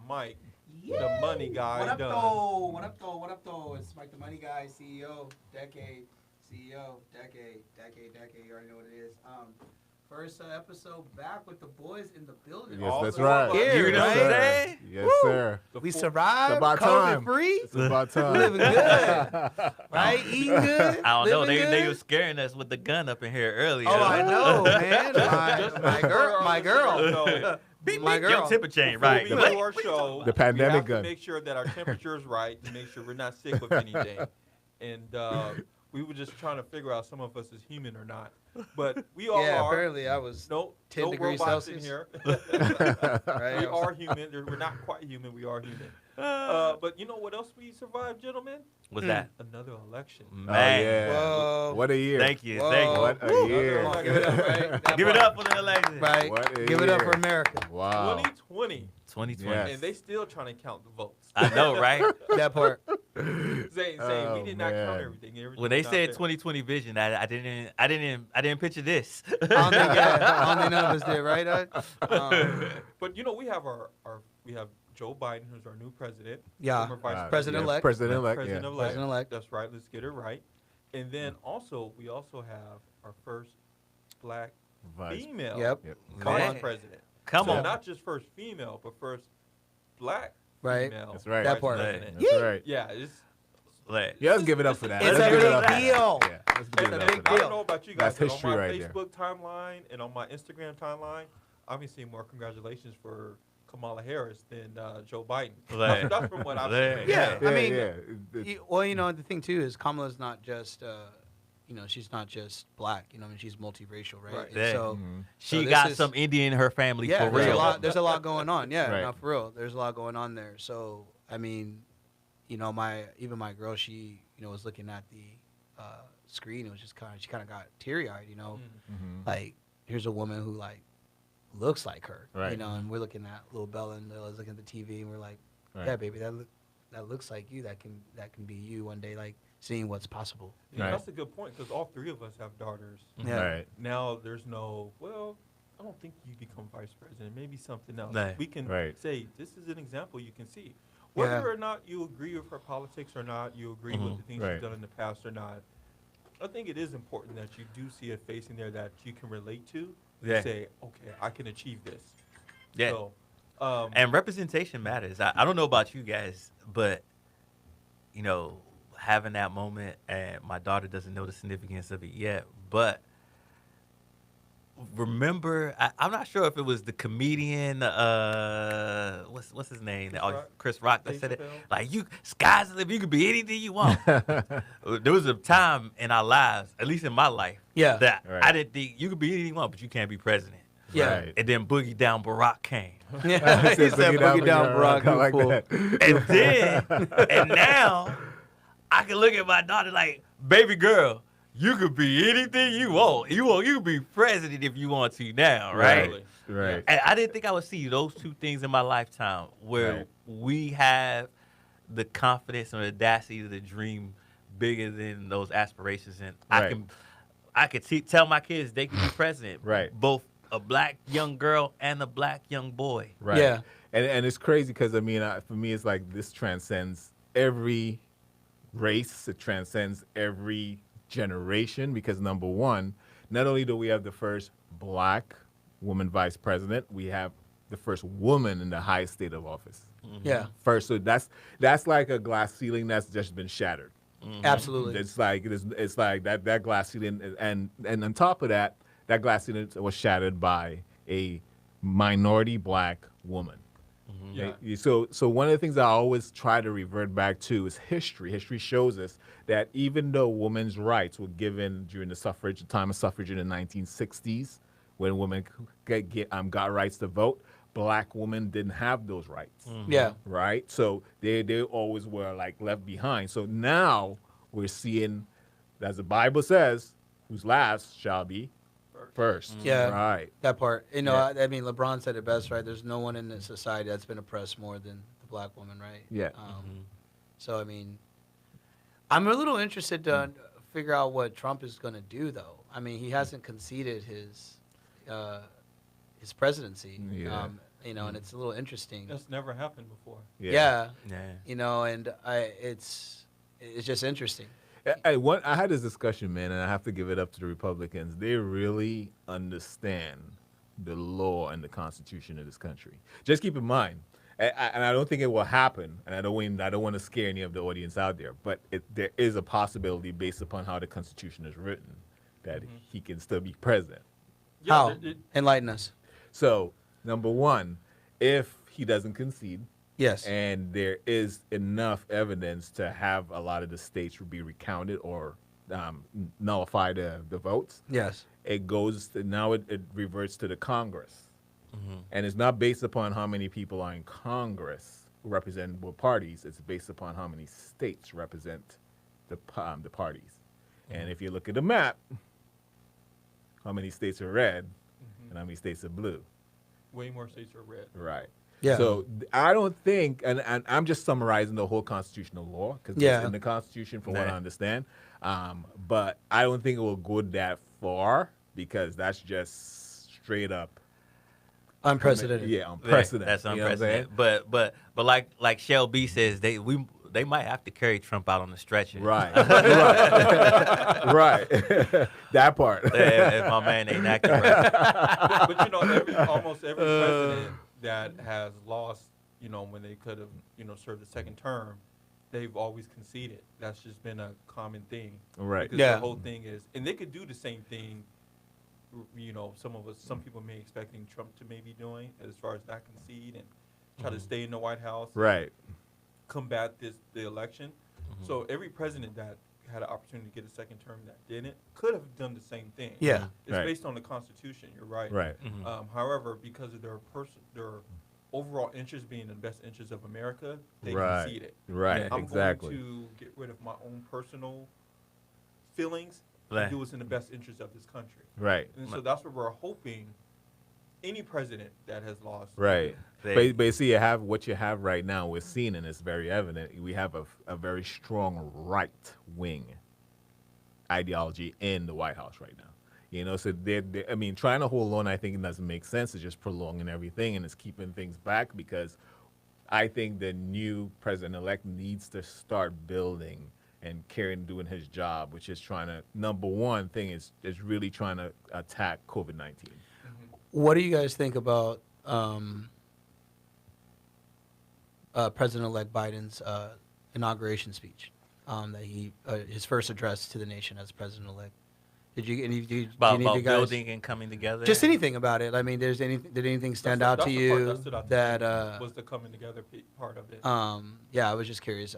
Mike, Yeah. the money guy. What up, done. though? What up, though? What up, though? It's Mike, the money guy, CEO, decade, CEO, decade. You already know what it is. First episode back with the boys in the building. Yes, All that's four right. of us. Here, You know what I'm right? saying? Yes, Woo! sir. The We four- survived. It's about COVID time. free. It's about time. Living good. Right? Eating good. I don't know. living They good. were scaring us with the gun up in here earlier. Oh, I know, man. Just My girl. My girl. So, Beep, My beep, your girl. temper chain, before right? we What? do our show, The pandemic we have gun. to make sure that our temperature is right to make sure we're not sick with anything. And we were just trying to figure out some of us is human or not. But we all Yeah, are. apparently I was No, 10 no degrees robots in Celsius. here. right. We are human. We're not quite human. We are human. But you know what else we survived, gentlemen? What's that? Another election. Oh, Man. yeah. Whoa. What a year. Thank you. Whoa. Thank you. What a Woo. year. Come on, give it up, right? That Give it part. up for the election. Right. What a Give it up for year. America. Wow. 2020. 2020. Yes. And they still trying to count the votes. I know, right? That part. saying Oh, we did not count man. everything. Everything When they was not said there. 2020 vision, I didn't picture this. I don't think none of us did, right? But you know, we have our we have Joe Biden, who's our new president. Yeah. former vice President-elect. President-elect, President yeah. elect. President-elect. That's right. Let's get it right. And then also we also have our first black Vice. female Yep. Yep. Come vice on. president. Come So on. not just first female, but first black Right. female. That's right. That vice part. president. That's right. Yeah, it's Like, Yeah, let's give it up for that. It's Let's a give it big up for that. deal. Yeah, let's give It's it a up big for that. I deal. don't know about you guys, That's but history on my right there. Facebook timeline and on my Instagram timeline, I've been seeing more congratulations for Kamala Harris than Joe Biden. Like- That's from what I've like- seen. Yeah. I mean, It's- Well, the thing too is Kamala's not just, she's not just black. I mean, she's multiracial, right? Right. And Yeah. so, Mhm. she this got is- some Indian in her family yeah, for there's real. there's a lot going on. Yeah, Right. no, for real. There's a lot going on there. So, I mean, my girl, she, was looking at the screen. It was just she kind of got teary eyed. Mhm. Like here's a woman who like looks like her. Right. And we're looking at little Bella and Lilla's looking at the TV, and we're like, Right. yeah, baby, that looks like you. That can be you one day. Like seeing what's possible. Yeah, Right. that's a good point because all three of us have daughters. Yeah. Right. Now there's no, well, I don't think you become vice president. Maybe something else. Right. We can Right. say this is an example you can see. Whether Yeah. or not you agree with her politics or not, you agree with the things Right. she's done in the past or not, I think it is important that you do see a face in there that you can relate to. Yeah. Say, okay, I can achieve this. Yeah. So, And representation matters. I don't know about you guys, but having that moment, and my daughter doesn't know the significance of it yet, but remember, I'm not sure if it was the comedian, what's his name? Chris Rock? That Dave said it. Chappelle? Like, sky's the limit, you can be anything you want. There was a time in our lives, at least in my life, Yeah. that Right. I didn't think you could be anything you want, but you can't be president. Yeah. Right. And then Boogie Down Barack came. Yeah. He said, "Boogie down, Barack." I like Cool. that. And then, and now, I can look at my daughter like, baby girl, you could be anything you want. You can be president if you want to now, right? Totally. Right. And I didn't think I would see those two things in my lifetime where Right. we have the confidence and audacity to dream bigger than those aspirations. And Right. I could tell my kids they can be president. Right. Both a black young girl and a black young boy. Right. Yeah. And it's crazy because for me, it's like this transcends every race. It transcends every generation because number one, not only do we have the first black woman vice president, we have the first woman in the highest state of office. Yeah. First, so that's like a glass ceiling that's just been shattered. Absolutely. It's like that glass ceiling, and on top of that, that glass ceiling was shattered by a minority black woman. Yeah. So one of the things I always try to revert back to is history. History shows us that even though women's rights were given during the time of suffrage in the 1960s, when women got rights to vote, black women didn't have those rights. Yeah. Right? So they always were like left behind. So now we're seeing, as the Bible says, whose last shall be first. Yeah. Right. That part. Yeah. I mean, LeBron said it best, right? There's no one in this society that's been oppressed more than the black woman, right? Yeah. So, I mean, I'm a little interested to figure out what Trump is going to do, though. I mean, he hasn't conceded his presidency. Yeah. and it's a little interesting. That's never happened before. Yeah, Yeah. and it's just interesting. I had this discussion, man, and I have to give it up to the Republicans. They really understand the law and the Constitution of this country. Just keep in mind, and I don't think it will happen, and I don't want to scare any of the audience out there, but there is a possibility based upon how the Constitution is written that he can still be president. How? there- there- Enlighten us. So, number one, if he doesn't concede, Yes. and there is enough evidence to have a lot of the states be recounted or nullify the votes, Yes. it goes to, now it reverts to the Congress. And it's not based upon how many people are in Congress who represent both parties. It's based upon how many states represent the parties. And if you look at the map, how many states are red and how many states are blue. Way more states are red. Right. Yeah. So I don't think, and I'm just summarizing the whole constitutional law because Yeah. it's in the Constitution from what I Right. understand. But I don't think it will go that far because that's just straight up Unprecedented. Yeah, Yeah, unprecedented. that's You know what I'm saying? unprecedented. But like Shell B says, they might have to carry Trump out on the stretcher. Right. right. That part. If my man ain't acting right. But almost every president that has lost, when they could have, served a second term, they've always conceded. That's just been a common thing. Right. Because Yeah. the whole thing is, and they could do the same thing. Some people may expecting Trump to maybe doing as far as not concede and try to stay in the White House, Right. combat the election. So every president that had an opportunity to get a second term that didn't could have done the same thing. Yeah. It's Right. based on the Constitution. You're right. Right. However, because of their overall interest being in the best interest of America, they Right. conceded. Right. I'm Exactly. going to get rid of my own personal feelings Right. and do what's in the best interest of this country. Right. And so that's what we're hoping any president that has lost. Right. They- But you see, what you have right now, we're seeing, and it's very evident, we have a very strong right-wing ideology in the White House right now. So trying to hold on, I think it doesn't make sense. It's just prolonging everything, and it's keeping things back because I think the new president-elect needs to start building and doing his job, which is trying to, number one thing is really trying to attack COVID-19. What do you guys think about President-elect Biden's inauguration speech? That his first address to the nation as president-elect. Did you any? About any of you guys, building and coming together. just anything about it? I mean, did anything stand out to you That's the part that that? was the coming together part of it. Yeah, I was just curious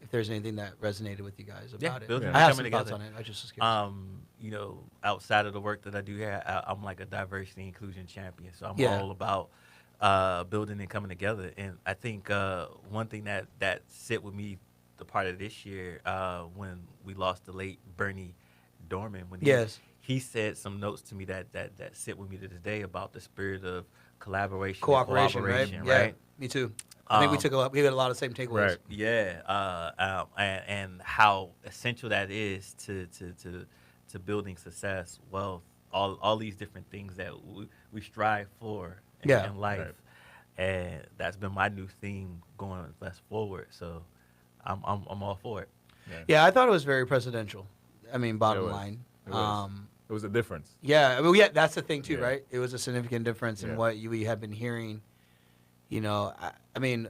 if there's anything that resonated with you guys Yeah, about it. building Yeah. and I have coming some thoughts together. on it. I just was curious. Outside of the work that I do here, I'm like a diversity inclusion champion. So I'm Yeah. all about building and coming together. And I think one thing that sit with me the part of this year when we lost the late Bernie Dorman, when Yes. he said some notes to me that sit with me to this day about the spirit of collaboration, and Cooperation, right? cooperation, Yeah, right? me too. I think we had a lot of same takeaways. Right. Yeah, and how essential that is to building success, wealth, all these different things that we strive for in life, Right. and that's been my new theme going fast forward. So I'm all for it. Yeah, I thought it was very presidential. I mean, bottom It was. line. It was. It was a difference. Yeah, I mean, yeah, that's the thing too, Yeah. right? It was a significant difference in Yeah. what we have been hearing. I mean,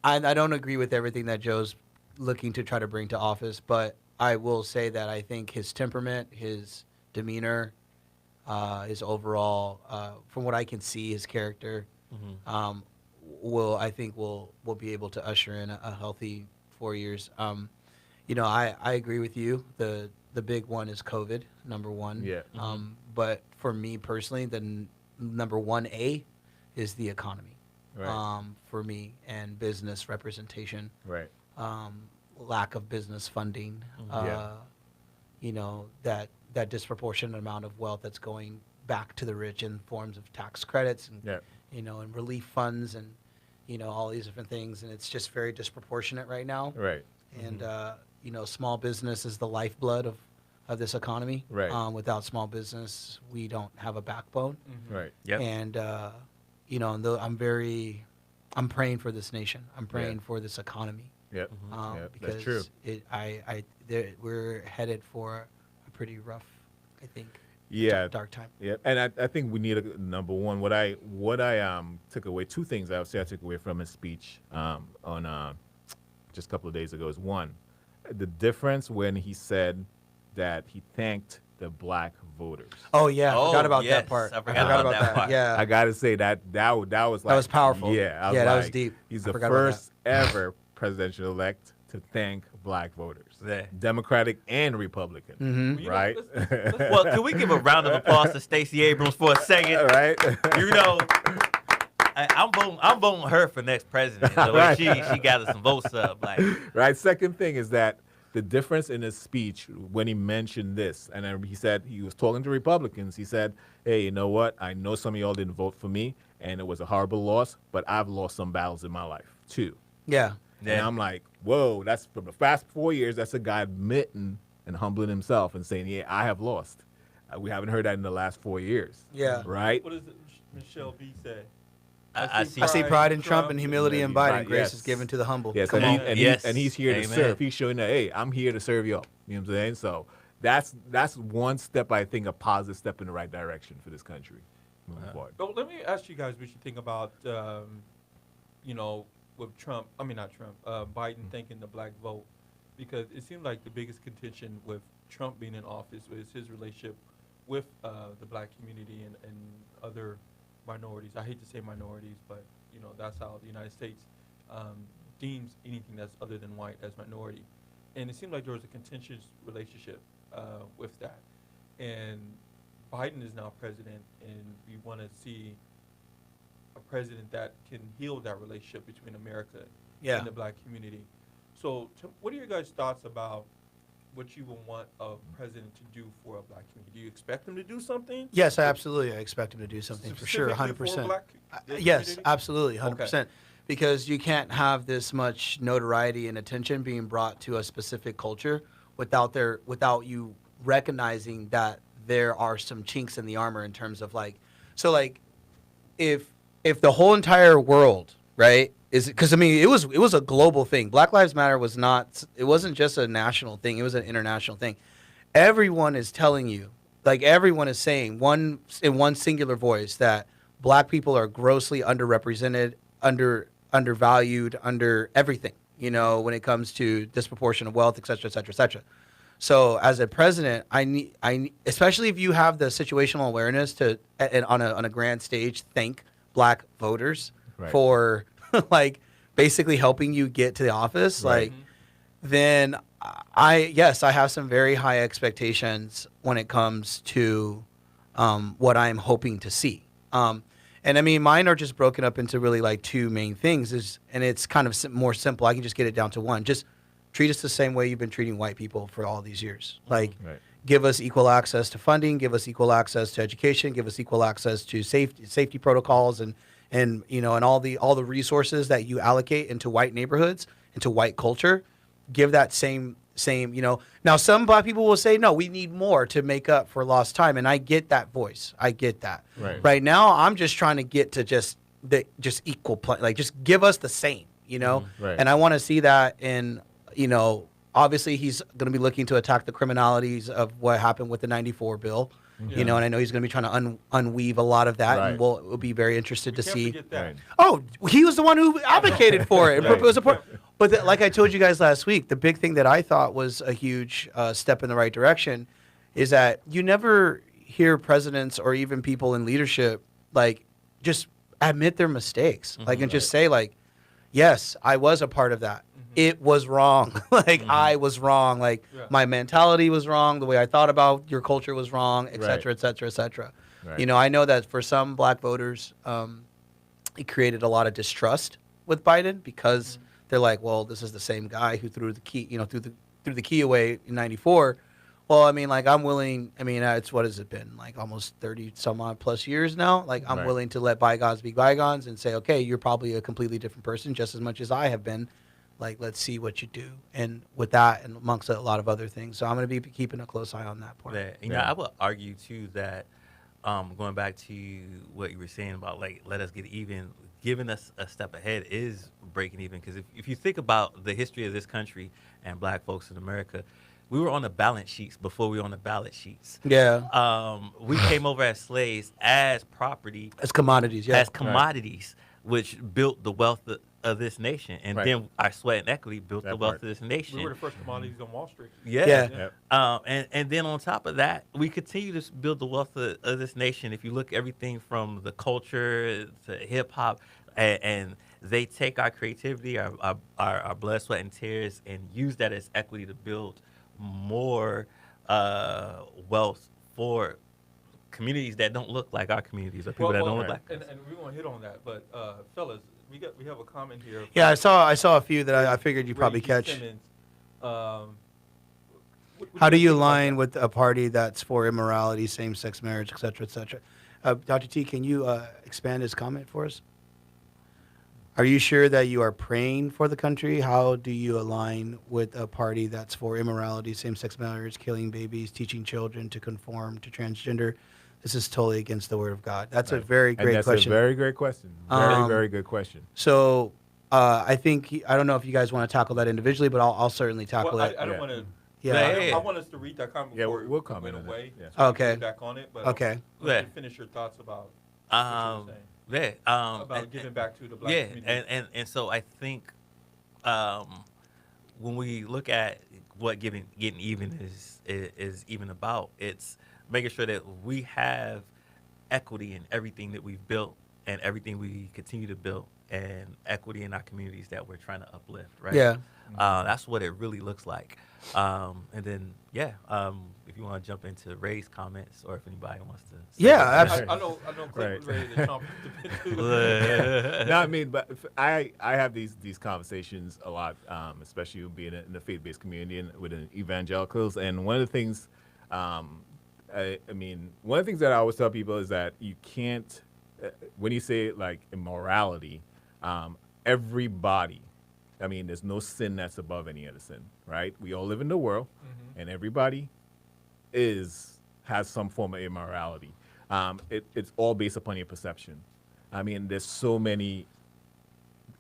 I don't agree with everything that Joe's looking to try to bring to office, but I will say that I think his temperament, his demeanor, his overall, from what I can see, his character, will be able to usher in a healthy 4 years. I agree with you. The big one is COVID, number one. Yeah. But for me personally, number 1A is the economy. Right. For me, and business representation, Right. lack of business funding, Yeah. that disproportionate amount of wealth that's going back to the rich in forms of tax credits and, Yeah. and relief funds and, all these different things. And it's just very disproportionate right now. Right. And, small business is the lifeblood of this economy. Right. Without small business, we don't have a backbone. Right. Yep. And you know, I'm praying for this nation. I'm praying for this economy. Yep. Yep, Because that's true. we're headed for a pretty rough, I think, Yeah. dark time. Yeah, and I think we need a number one. What I took away, two things I would say I took away from his speech on just a couple of days ago is one, the difference when he said that he thanked the black voters. Oh yeah, I forgot about yes, that part. I forgot about that part. Yeah, I gotta say that was like was powerful. Yeah, I was Yeah, that was like, deep. He's I the forgot about that. first ever presidential elect to thank black voters, Yeah. Democratic and Republican. Mhm. You know, Right. let's- Well, can we give a round of applause to Stacey Abrams for a second? Right. You know, I'm voting her for next president. The way Right. she gathered some votes up. Like, Right. Second thing is that the difference in his speech when he mentioned this, and then he said he was talking to Republicans. He said, "Hey, you know what? I know some of y'all didn't vote for me, and it was a horrible loss, but I've lost some battles in my life too." Yeah. And yeah. I'm like, "Whoa, that's from the past 4 years. That's a guy admitting and humbling himself and saying, yeah, I have lost.' We haven't heard that in the last 4 years. Yeah. Right. What does Michelle B say? I see. I see pride in Trump and humility in Biden. Right, Grace yes. is given to the humble. Yes, Come and, on. and he's here to Amen. serve. He's showing that, hey, I'm here to serve y'all. You know what I'm saying? So that's one step, I think, a positive step in the right direction for this country moving forward. So let me ask you guys what you think about, you know, with Trump. I mean, not Trump. Biden thanking the black vote, because it seemed like the biggest contention with Trump being in office was his relationship with the black community and other minorities. I hate to say minorities, but you know that's how the United States deems anything that's other than white as minority. And it seemed like there was a contentious relationship with that. And Biden is now president, and we want to see a president that can heal that relationship between America Yeah. and the black community. So, what are your guys' thoughts about what you would want a president to do for a black community? Do you expect him to do something? Yes, I expect him to do something for sure, Specifically 100%. for this Yes, community? absolutely, 100%. Because you can't have this much notoriety and attention being brought to a specific culture without you recognizing that there are some chinks in the armor in terms of if the whole entire world, right, is, because I mean it was a global thing. Black Lives Matter wasn't just a national thing, it was an international thing. Everyone is telling you, like everyone is saying in one singular voice that black people are grossly underrepresented, undervalued, under everything, you know, when it comes to disproportionate wealth, et cetera, et cetera, et cetera. So as a president, I need, especially if you have the situational awareness to, and on a grand stage, thank black voters Right. for like basically helping you get to the office, Right. like, then I have some very high expectations when it comes to what I'm hoping to see. And I mean, mine are just broken up into really like two main things, and it's kind of more simple. I can just get it down to one. Just treat us the same way you've been treating white people for all these years. Like, Right. give us equal access to funding, give us equal access to education, give us equal access to safety protocols, and you know, and all the resources that you allocate into white neighborhoods, into white culture. Give that same, you know. Now, some black people will say, no, we need more to make up for lost time, and I get that voice. I get that. Right. Right now, I'm just trying to get to just equal play, like just give us the same, you know. Right. And I want to see that in, you know, obviously he's going to be looking to attack the criminalities of what happened with the '94 bill, Yeah. you know, and I know he's going to be trying to unweave a lot of that, Right. and we'll be very interested to Can't see. forget that. Right. Oh, he was the one who advocated for it. Right. It was but like I told you guys last week, the big thing that I thought was a huge step in the right direction is that you never hear presidents or even people in leadership like just admit their mistakes, like, and just say like, yes, I was a part of that. It was wrong. Like, I was wrong. Like, Yeah. my mentality was wrong. The way I thought about your culture was wrong, et Right. cetera, et cetera, et cetera. Right. You know, I know that for some black voters, it created a lot of distrust with Biden because they're like, well, this is the same guy who threw the key, you know, threw the key away in '94. Well, I mean, like, I'm willing. I mean, it's, what has it been, like almost 30 some odd plus years now? Like, I'm Right. willing to let bygones be bygones and say, okay, you're probably a completely different person, just as much as I have been Like, let's see what you do. And with that, and amongst a lot of other things. So I'm going to be keeping a close eye on that part. That, you know, Yeah. I would argue too that going back to what you were saying about like let us get even, giving us a step ahead is breaking even. Because if you think about the history of this country and black folks in America, we were on the balance sheets before we were on the ballot sheets. Yeah. We came over as slaves, as property, As commodities. Yeah. as commodities, which built the wealth of this nation, and Right. then our sweat and equity built That the wealth part. of this nation. We were the first commodities on Wall Street. Yeah. Yeah. Yep. And then on top of that, we continue to build the wealth of this nation. If you look everything from the culture to hip hop, and they take our creativity, our blood, sweat, and tears, and use that as equity to build more wealth for communities that don't look like our communities, or people that don't look right. like us. And we want to hit on that, but fellas, we have a comment here. Yeah, I saw a few that I figured you'd probably Ray G. catch. Simmons. What How do you think about align that? with a party that's for immorality, same-sex marriage, et cetera, et cetera? Dr. T, can you expand his comment for us? Are you sure that you are praying for the country? How do you align with a party that's for immorality, same-sex marriage, killing babies, teaching children to conform to transgender? This is totally against the word of God. That's a Right. very And great that's question. a very great question. Very, Um, very good question. So I think, I don't know if you guys want to tackle that individually, but I'll certainly tackle Well, it. I don't Yeah. want to. Yeah. I want us to read that comment Yeah, before we'll it comment went on it. away. Yeah. So we Okay. can get back on it, but Okay. let you Yeah. finish your thoughts about what you were saying. About and- giving back to the black yeah, community. and so I think when we look at what getting even is even about, it's making sure that we have equity in everything that we've built and everything we continue to build, and equity in our communities that we're trying to uplift, right? Yeah. That's what it really looks like. And then, if you want to jump into Ray's comments, or if anybody wants to. say Yeah, something. I know Clint Right. was ready to chomp at the bit too. No, I mean, but I have these conversations a lot, especially being in the faith-based community and with evangelicals. And one of the things, I mean, one of the things that I always tell people is that you can't, when you say like immorality, everybody, I mean, there's no sin that's above any other sin, right? We all live in the world, and everybody has some form of immorality. It's all based upon your perception. I mean, there's so many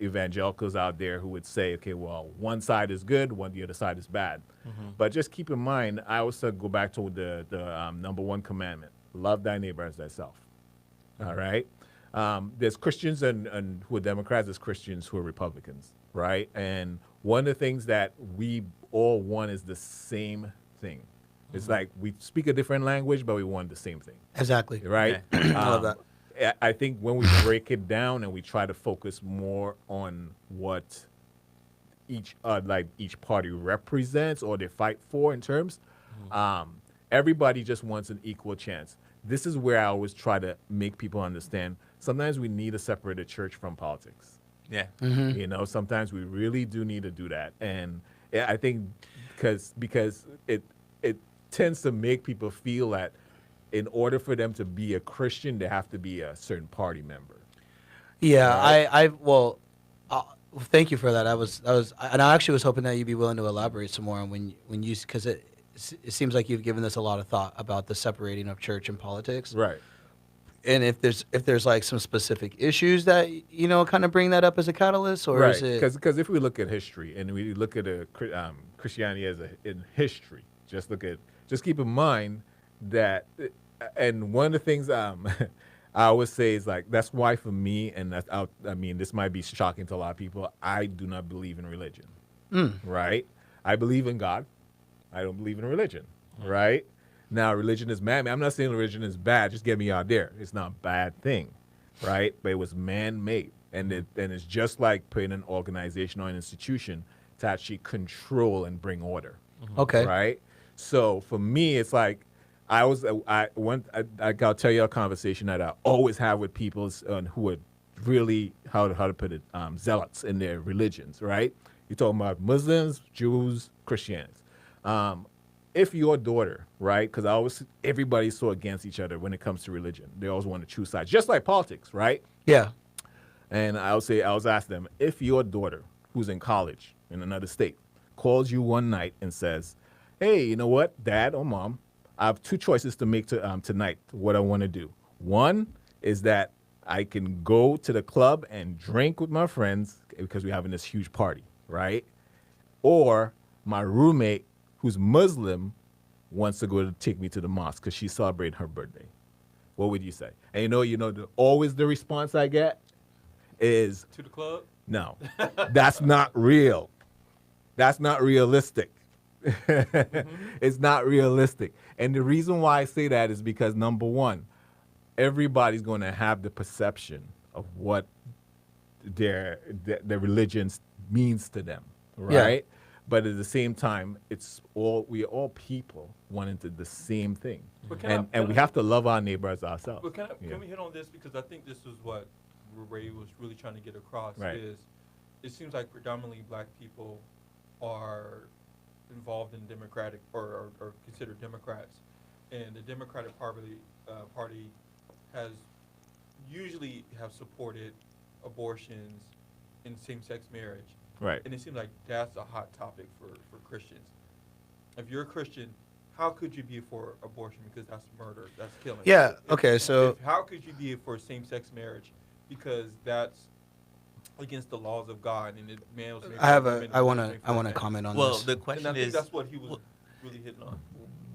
evangelicals out there who would say, okay, well, one side is good, the other side is bad. But just keep in mind, I always go back to the number one commandment: love thy neighbor as thyself. All right. There's Christians and who are Democrats. There's Christians who are Republicans, right? And one of the things that we all want is the same thing. It's like we speak a different language, but we want the same thing, Exactly. right? I love that. I think when we break it down and we try to focus more on what each party represents or they fight for in terms, everybody just wants an equal chance. This is where I always try to make people understand. Sometimes we need to separate the church from politics. Yeah. You know, sometimes we really do need to do that, and I think because it tends to make people feel that in order for them to be a Christian, they have to be a certain party member. Yeah, Right. well, thank you for that. And I actually was hoping that you'd be willing to elaborate some more on when you, because it seems like you've given this a lot of thought about the separating of church and politics. Right. And if there's like some specific issues that kind of bring that up as a catalyst, or is it? Because if we look at history and we look at Christianity in history, just keep in mind that, and one of the things I always say is like, that's why for me, and I mean, this might be shocking to a lot of people, I do not believe in religion, right? I believe in God. I don't believe in religion, right? Now, religion is man-made. I'm not saying religion is bad. Just get me out there. It's not a bad thing, right? But it was man-made. And it's just like putting an organization or an institution to actually control and bring order. Okay. Right? So for me, it's like I'll tell you a conversation that I always have with people who are really, how to put it, zealots in their religions, right? You're talking about Muslims, Jews, Christians. If your daughter, right, because everybody's so against each other when it comes to religion. They always want to choose sides, just like politics, right? Yeah. And I was ask them, if your daughter who's in college in another state calls you one night and says, hey, you know what, Dad or Mom, I have two choices to make tonight, what I want to do. One is that I can go to the club and drink with my friends because we're having this huge party, right? Or my roommate, who's Muslim, wants to go to take me to the mosque because she's celebrating her birthday. What would you say? And always the response I get is, To the club? no, that's not real. That's not realistic. It's not realistic. And the reason why I say that is because, number one, everybody's going to have the perception of what their religion means to them, right? Yeah. But at the same time, we're all people wanting the same thing. But And we have to love our neighbors ourselves. But can Yeah. we hit on this, because I think this is what Ray was really trying to get across. Right. Is it seems like predominantly black people are involved in Democratic or considered Democrats, and the Democratic Party has usually have supported abortions and same-sex marriage, Right. and it seems like that's a hot topic for Christians. If you're a Christian, how could you be for abortion, because that's murder, that's killing? Yeah, okay, so- how could you be for same-sex marriage, because that's against the laws of God, and man was made I for women, I want man was to made for I want to man. comment on Well, this. the And I question think is, that's what he was really hitting on.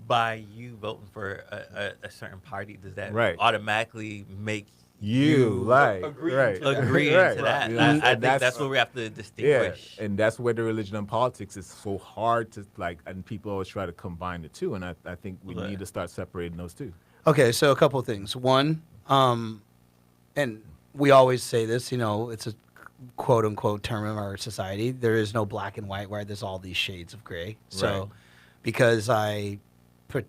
by you voting for a certain party, does that Right. automatically make You like Agreeing right. to that. agreeing Right. to that? Yeah. I think That's- that's what we have to Yeah, distinguish. and that's where the religion and politics is so hard to and people always try to combine the two, and I think we Right. need to start separating those two. Okay, so a couple of things. One, and we always say this, it's a quote unquote term of our society. There is no black and white, where there's all these shades of gray. So, Right. because I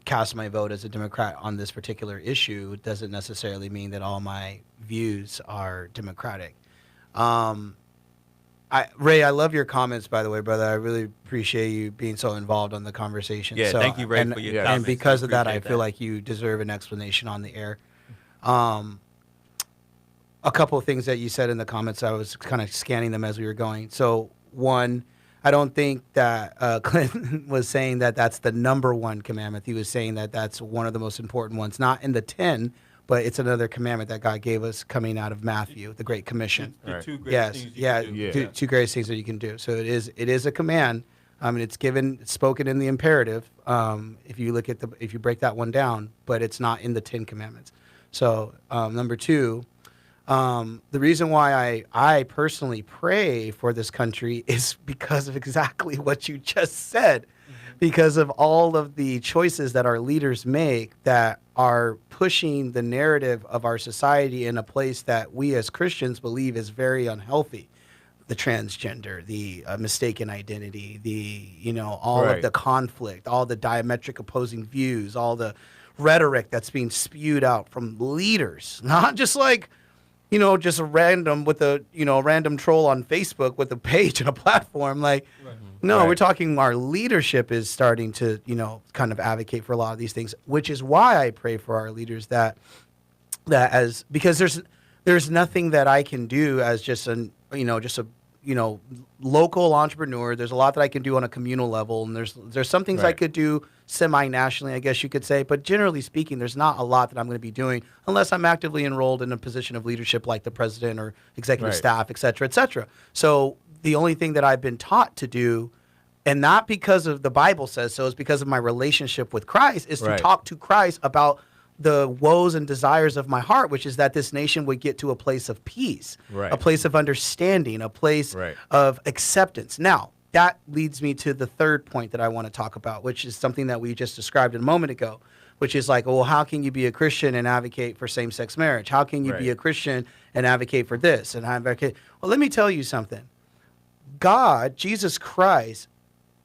cast my vote as a Democrat on this particular issue, doesn't necessarily mean that all my views are Democratic. Ray, I love your comments, by the way, brother. I really appreciate you being so involved on the conversation. Yeah, So- thank you, Ray, and, for your Yeah. And comments. because of that, I appreciate feel that. like you deserve an explanation on the air. A couple of things that you said in the comments, I was kind of scanning them as we were going. So, one, I don't think that Clinton was saying that that's the number one commandment. He was saying that that's one of the most important ones, not in the 10, but it's another commandment that God gave us coming out of Matthew, the Great Commission. The Right. two greatest Yes, things you yeah, can do. Yeah. two greatest things that you can do. So it is a command. I mean, it's spoken in the imperative. If you look at if you break that one down, but it's not in the 10 Commandments. So number two, the reason why I personally pray for this country is because of exactly what you just said, because of all of the choices that our leaders make that are pushing the narrative of our society in a place that we as Christians believe is very unhealthy. The transgender, the mistaken identity, all of Right. the conflict, all the diametric opposing views, all the rhetoric that's being spewed out from leaders, not just like, just a random random troll on Facebook with a page and a platform. Like, Right. no, Right. we're talking our leadership is starting to, kind of advocate for a lot of these things, which is why I pray for our leaders because there's nothing that I can do as just a local entrepreneur. There's a lot that I can do on a communal level, and there's some things I Right. could do semi-nationally, I guess you could say, but generally speaking, there's not a lot that I'm going to be doing unless I'm actively enrolled in a position of leadership like the president or executive Right. staff, et cetera, et cetera. So the only thing that I've been taught to do, and not because of the Bible says so, is because of my relationship with Christ, is to Right. talk to Christ about the woes and desires of my heart, which is that this nation would get to a place of peace, Right. a place of understanding, a place Right. of acceptance. Now, that leads me to the third point that I want to talk about, which is something that we just described a moment ago, which is like, well, how can you be a Christian and advocate for same-sex marriage? How can you be Right. a Christian and advocate for this and advocate? Well, let me tell you something. God, Jesus Christ,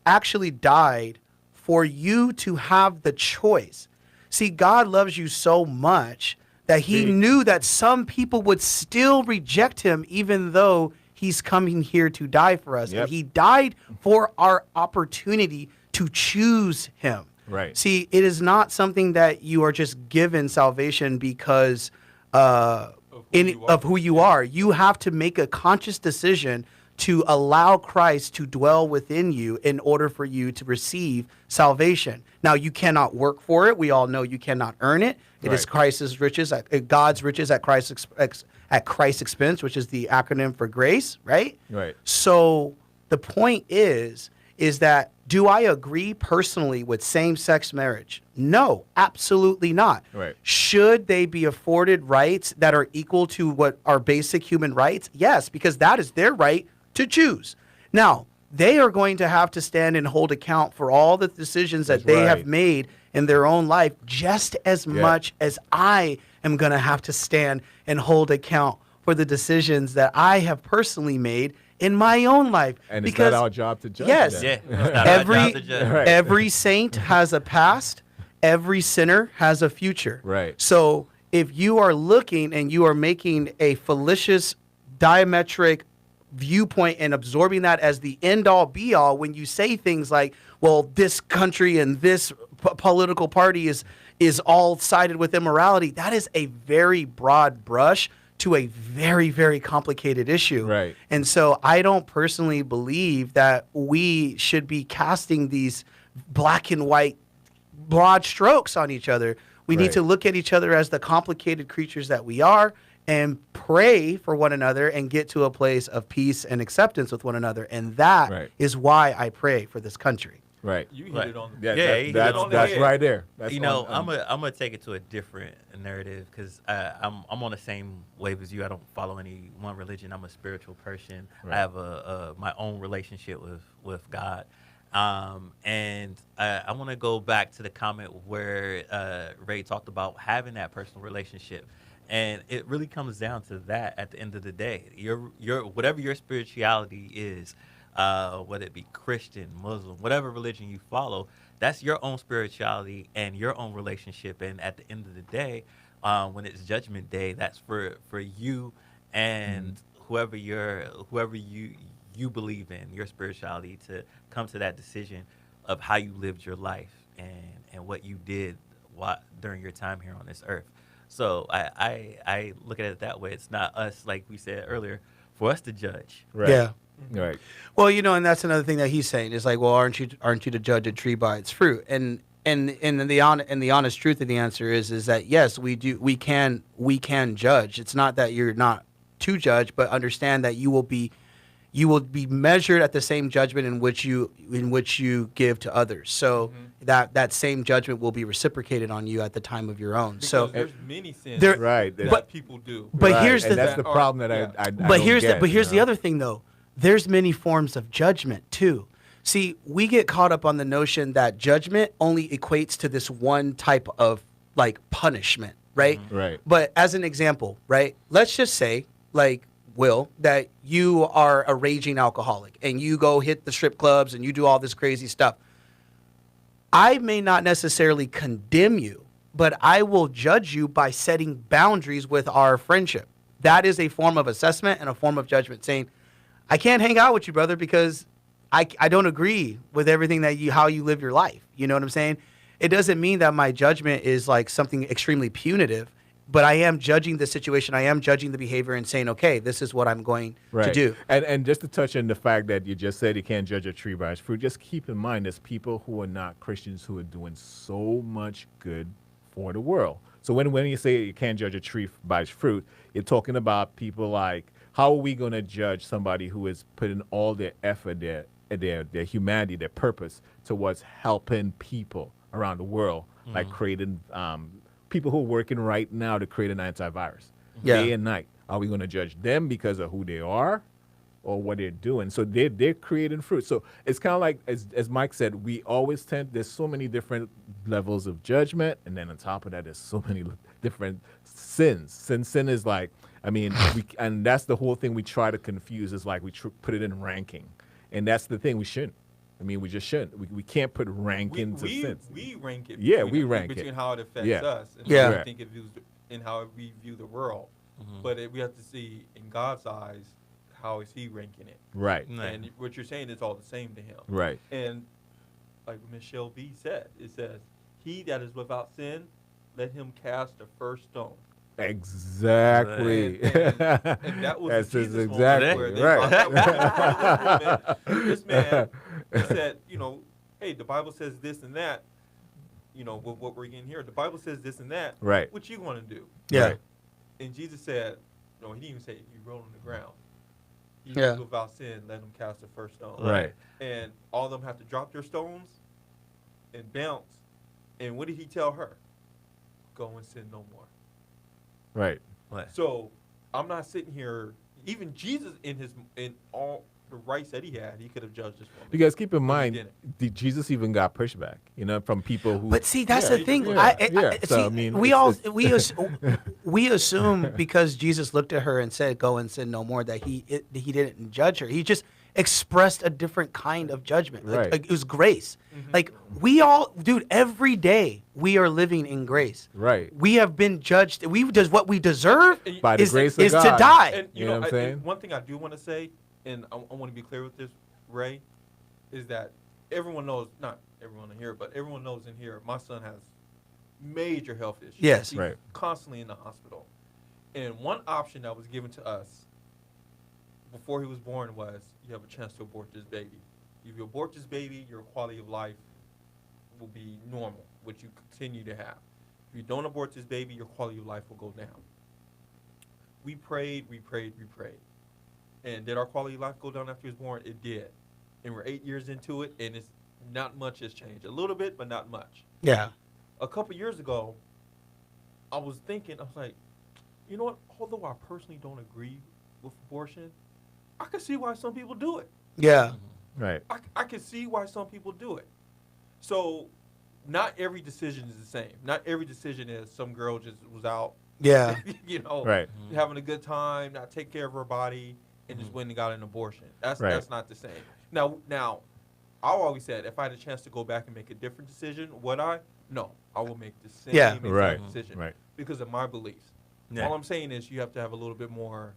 actually died for you to have the choice. See, God loves you so much that he Big. knew that some people would still reject him even though he's coming here to die for us. Yep. And he died for our opportunity to choose him. Right. See, it is not something that you are just given salvation because Of who you are. of who you are. You have to make a conscious decision to allow Christ to dwell within you in order for you to receive salvation. Now, you cannot work for it. We all know you cannot earn it. It is Right. Christ's riches, God's riches at Christ's expense, which is the acronym for grace, right? Right. So the point is that do I agree personally with same-sex marriage? No, absolutely not. Right. Should they be afforded rights that are equal to what are basic human rights? Yes, because that is their right to choose. Now, they are going to have to stand and hold account for all the decisions that That's they have right. made in their own life just as Yeah. much as I am going to have to stand and hold account for the decisions that I have personally made in my own life. And it's because not our job to judge yes. them. Yeah, it's not our Every- job to judge. Right. every saint has a past, every sinner has a future. Right. So if you are looking and you are making a fallacious diametric viewpoint and absorbing that as the end all be all, when you say things like, well, this country and this political party is all sided with immorality, that is a very broad brush to a very, very complicated issue. Right. And so I don't personally believe that we should be casting these black and white broad strokes on each other. We need Right. to look at each other as the complicated creatures that we are and pray for one another and get to a place of peace and acceptance with one another. And that is Right. why I pray for this country. Right. You hit Right. it on. Yeah, Yeah, that- he hit that's it on the that's head. right there. That's You know, on- I'm gonna take it to a different narrative because I'm on the same wave as you. I don't follow any one religion. I'm a spiritual person. Right. I have my own relationship with God, and I want to go back to the comment where Ray talked about having that personal relationship, and it really comes down to that. At the end of the day, your whatever your spirituality is. Whether it be Christian, Muslim, whatever religion you follow, that's your own spirituality and your own relationship. And at the end of the day, when it's Judgment Day, that's for you and whoever you believe in, your spirituality, to come to that decision of how you lived your life and what you did during your time here on this earth. So I look at it that way. It's not us, like we said earlier, for us to judge. Right. Yeah. Right. Well, and that's another thing that he's saying is like, well, aren't you to judge a tree by its fruit? And the honest truth of the answer is that yes, we can judge. It's not that you're not to judge, but understand that you will be measured at the same judgment in which you give to others. So that same judgment will be reciprocated on you at the time of your own. Because So there's many sins Right. that But- people do. but Right, here's and the that's the problem that Yeah. I but don't here's get, the you know? other thing though. There's many forms of judgment too. See, we get caught up on the notion that judgment only equates to this one type of like punishment, right? Right. But as an example, right? Let's just say, like Will, that you are a raging alcoholic and you go hit the strip clubs and you do all this crazy stuff. I may not necessarily condemn you, but I will judge you by setting boundaries with our friendship. That is a form of assessment and a form of judgment, saying, I can't hang out with you, brother, because I don't agree with everything how you live your life. You know what I'm saying? It doesn't mean that my judgment is like something extremely punitive, but I am judging the situation. I am judging the behavior and saying, okay, this is what I'm going to do. And just to touch on the fact that you just said you can't judge a tree by its fruit, just keep in mind there's people who are not Christians who are doing so much good for the world. So when you say you can't judge a tree by its fruit, you're talking about people like, how are we going to judge somebody who is putting all their effort, their humanity, their purpose towards helping people around the world, like creating people who are working right now to create an antivirus day and night? Are we going to judge them because of who they are or what they're doing? So they're creating fruit. So it's kind of like, as Mike said, we always there's so many different levels of judgment. And then on top of that, there's so many different sins. Sin is like, I mean, and that's the whole thing we try to confuse, is like we put it in ranking. And that's the thing, we shouldn't. I mean, we just shouldn't. We can't put ranking to sins. We rank it. Yeah, between- we rank it. between how it affects Yeah. us and Yeah. how we Right. think it views and how we view the world. But we have to see in God's eyes, how is He ranking it? Right, Right. And what you're saying is all the same to Him. right, And like Michelle B said, it says, "He that is without sin, let him cast the first stone." Exactly. And that was That's the Jesus moment exactly where they right. brought that woman. This man, he said, hey, the Bible says this and that. With what we're getting here, the Bible says this and that. Right. What you going to do? Yeah. Right. And Jesus said, no, he didn't even say he rolled on the ground. He Yeah. was without sin, let him cast the first stone. Right. And all of them have to drop their stones and bounce. And what did he tell her? Go and sin no more. Right. What? So I'm not sitting here. Even Jesus, in all the rights that he had, he could have judged this woman. Because keep in But he mind, didn't. Jesus even got pushback, from people who. But see, that's Yeah, the thing. yeah, yeah. So, See, I mean, we it's- all it's- we assume because Jesus looked at her and said, "Go and sin no more," that he didn't judge her. He just expressed a different kind of judgment. Right. Like, it was grace. Like we all, dude, every day we are living in grace. Right. We have been judged. We does what we deserve And- By the is, grace of is to God. die. And You know what I'm and saying? one thing I do want to say, and I want to be clear with this, Ray, is that everyone knows, not everyone in here, but everyone knows in here, my son has major health issues. Yes. He's Right. constantly in the hospital. And one option that was given to us before he was born was you have a chance to abort this baby. If you abort this baby, your quality of life will be normal, which you continue to have. If you don't abort this baby, your quality of life will go down. We prayed. And did our quality of life go down after he was born? It did. And we're 8 years into it, and it's not much has changed. A little bit, but not much. Yeah. A couple years ago, I was like, you know what? Although I personally don't agree with abortion, I can see why some people do it. Yeah. Right. I can see why some people do it. So not every decision is the same. Not every decision is some girl just was out, Yeah. Right. having a good time, not take care of her body, and just went and got an abortion. That's Right. not the same. Now, I always said if I had a chance to go back and make a different decision, would I? No, I will make the same Yeah. exact Right. decision Right. because of my beliefs. Yeah. All I'm saying is you have to have a little bit more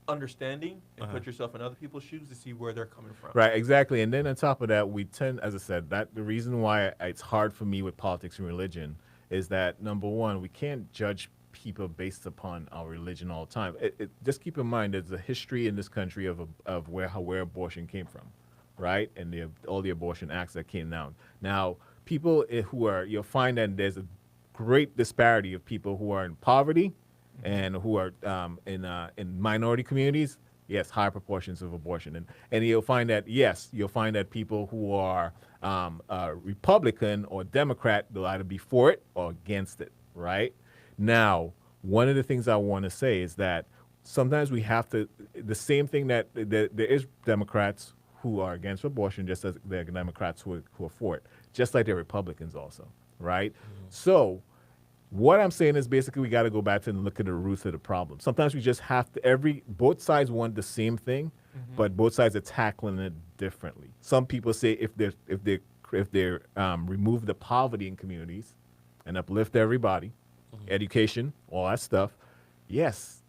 understanding and Uh-huh. put yourself in other people's shoes to see where they're coming from. Right, exactly. And then on top of that, we tend, as I said, that the reason why it's hard for me with politics and religion is that, number one, we can't judge people based upon our religion all the time. Just keep in mind there's a history in this country of where abortion came from, right? And all the abortion acts that came down. Now, people you'll find that there's a great disparity of people who are in poverty and who are in minority communities. Yes, higher proportions of abortion, and you'll find that people who are Republican or Democrat, they'll either be for it or against it, right? Now, one of the things I want to say is that sometimes we have to, the same thing that there is Democrats who are against abortion, just as there are Democrats who are for it, just like there are Republicans also, right? So what I'm saying is basically we got to go back to and look at the roots of the problem. Sometimes we just have to, both sides want the same thing, but both sides are tackling it differently. Some people say if they remove the poverty in communities and uplift everybody, education, all that stuff, yes,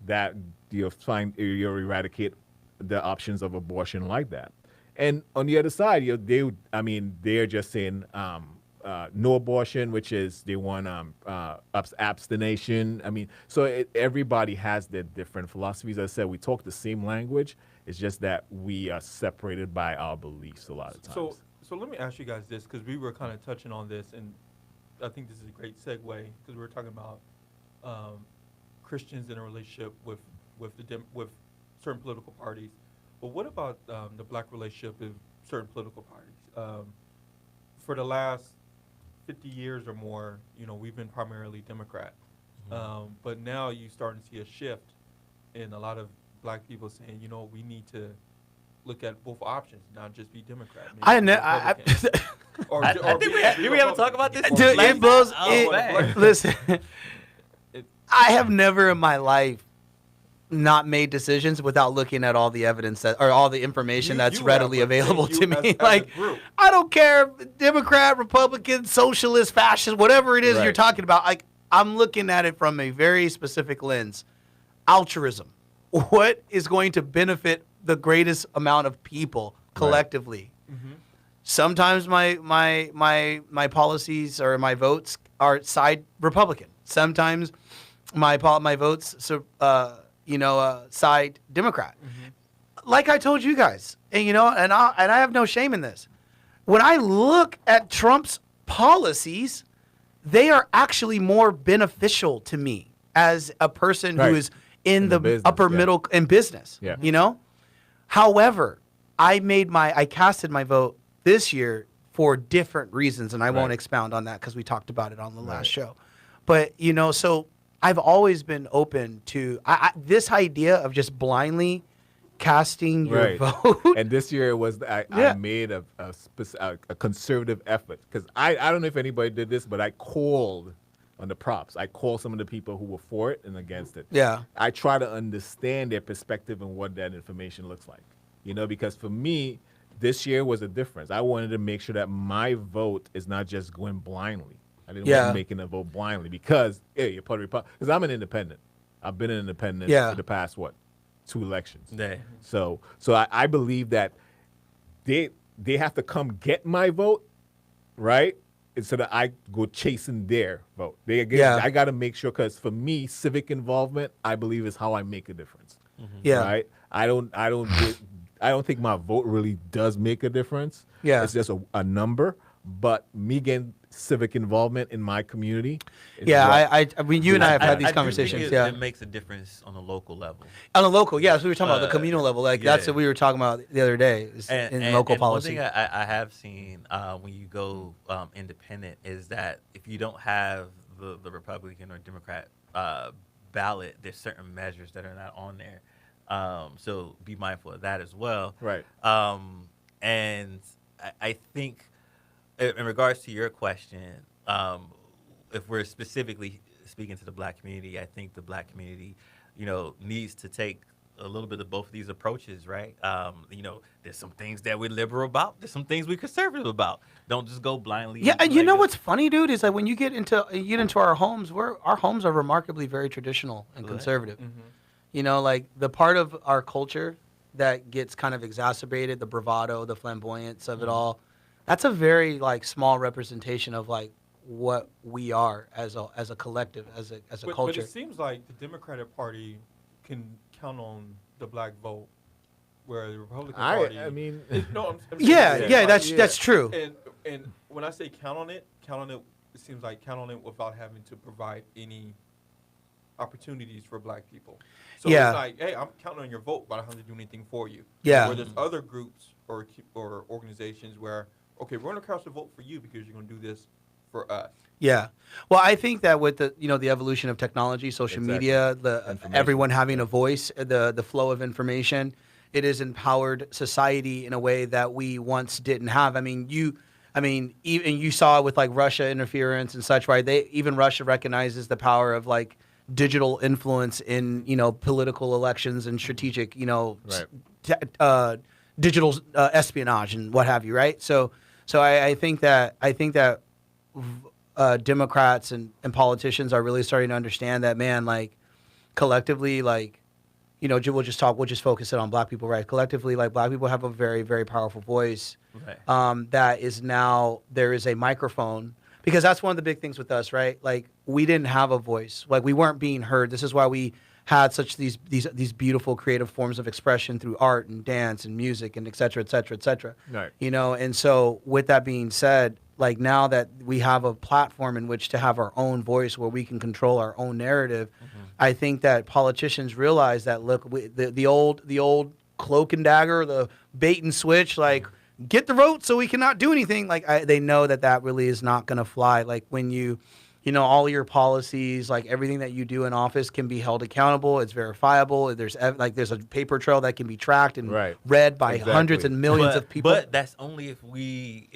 that you'll eradicate the options of abortion like that. And on the other side, they're just saying no abortion, which is they want abstination. I mean, so everybody has their different philosophies. As I said, we talk the same language. It's just that we are separated by our beliefs a lot of times. So let me ask you guys this, because we were kind of touching on this, and I think this is a great segue, because we were talking about Christians in a relationship with certain political parties. But what about the black relationship with certain political parties? For the last 50 years or more, we've been primarily Democrat. But now you're starting to see a shift in a lot of black people saying, we need to look at both options, not just be Democrat. Did we ever talk about this? Dude, it blows. man. Listen, I have never in my life not made decisions without looking at all the evidence or all the information that's readily available to me. Like, I don't care, Democrat, Republican, socialist, fascist, whatever it is you're talking about. Like, I'm looking at it from a very specific lens. Altruism. What is going to benefit the greatest amount of people collectively? Mm-hmm. Sometimes my policies or my votes are side Republican. Sometimes my votes, so side Democrat. Like I told you guys, and I have no shame in this. When I look at Trump's policies, they are actually more beneficial to me as a person Right. who is in the business, upper yeah. middle in business. Yeah. However, I casted my vote this year for different reasons, and I won't Right. expound on that because we talked about it on the last Right. show. But so I've always been open to this idea of just blindly casting your Right. vote. And this year it was I Yeah. made a conservative effort because I don't know if anybody did this, but I called on the props. I called some of the people who were for it and against it. Yeah. I try to understand their perspective and what that information looks like. Because for me, this year was a difference. I wanted to make sure that my vote is not just going blindly. I didn't Yeah. want making a vote blindly because you're part of because I'm an independent. I've been an independent Yeah. for the past 2 elections. Yeah. So I believe that they have to come get my vote, right? Instead of I go chasing their vote. Yeah. I got to make sure because for me, civic involvement, I believe is how I make a difference. Yeah. Right. I don't think my vote really does make a difference. Yeah. It's just a number. But me getting civic involvement in my community. Is Yeah, what- I mean, you and I have had I these do conversations. think Yeah, it makes a difference on a local level. on a local. Yeah, so we were talking about the communal level. Like that's yeah. what we were talking about the other day is in local policy. One thing I have seen when you go independent is that if you don't have the Republican or Democrat ballot, there's certain measures that are not on there. So be mindful of that as well. Right. And I think in regards to your question, if we're specifically speaking to the black community, I think the black community, needs to take a little bit of both of these approaches, right? There's some things that we're liberal about. There's some things we're conservative about. Don't just go blindly. Yeah, and you like know this. what's funny, dude, is that when you get into our homes, our homes are remarkably very traditional and Right. conservative. Like the part of our culture that gets kind of exacerbated, the bravado, the flamboyance of it all, that's a very small representation of what we are as a collective, as a But culture. it seems like the Democratic Party can count on the black vote, where the Republican Party. I mean, no, I'm saying yeah, the yeah, Democratic that's true. And when I say count on it, it seems like count on it without having to provide any opportunities for black people. So Yeah. it's like, hey, I'm counting on your vote, but I don't have to do anything for you. Yeah. Where there's other groups or organizations where, okay, we're going to cast a vote for you because you're going to do this for us. Yeah. Well, I think that with the the evolution of technology, social Exactly. media, the Information. everyone having a voice, the flow of information, it has empowered society in a way that we once didn't have. Even you saw with Russia interference and such, right? Even Russia recognizes the power of digital influence in political elections and strategic digital espionage and what have you, right? So I think that Democrats and politicians are really starting to understand that, man, collectively, we'll just focus it on black people, right? Collectively, black people have a very, very powerful voice. Right. That is now, there is a microphone, because that's one of the big things with us, right? We didn't have a voice, we weren't being heard. This is why we had such these beautiful creative forms of expression through art and dance and music and et cetera, et cetera, et cetera. Right. And so with that being said, now that we have a platform in which to have our own voice where we can control our own narrative, I think that politicians realize that, look, the old cloak and dagger, the bait and switch, get the vote so we cannot do anything. They know that really is not going to fly. When all your policies, everything that you do in office can be held accountable. It's verifiable. There's a paper trail that can be tracked and Right. read by Exactly. hundreds and millions of people. But that's only if we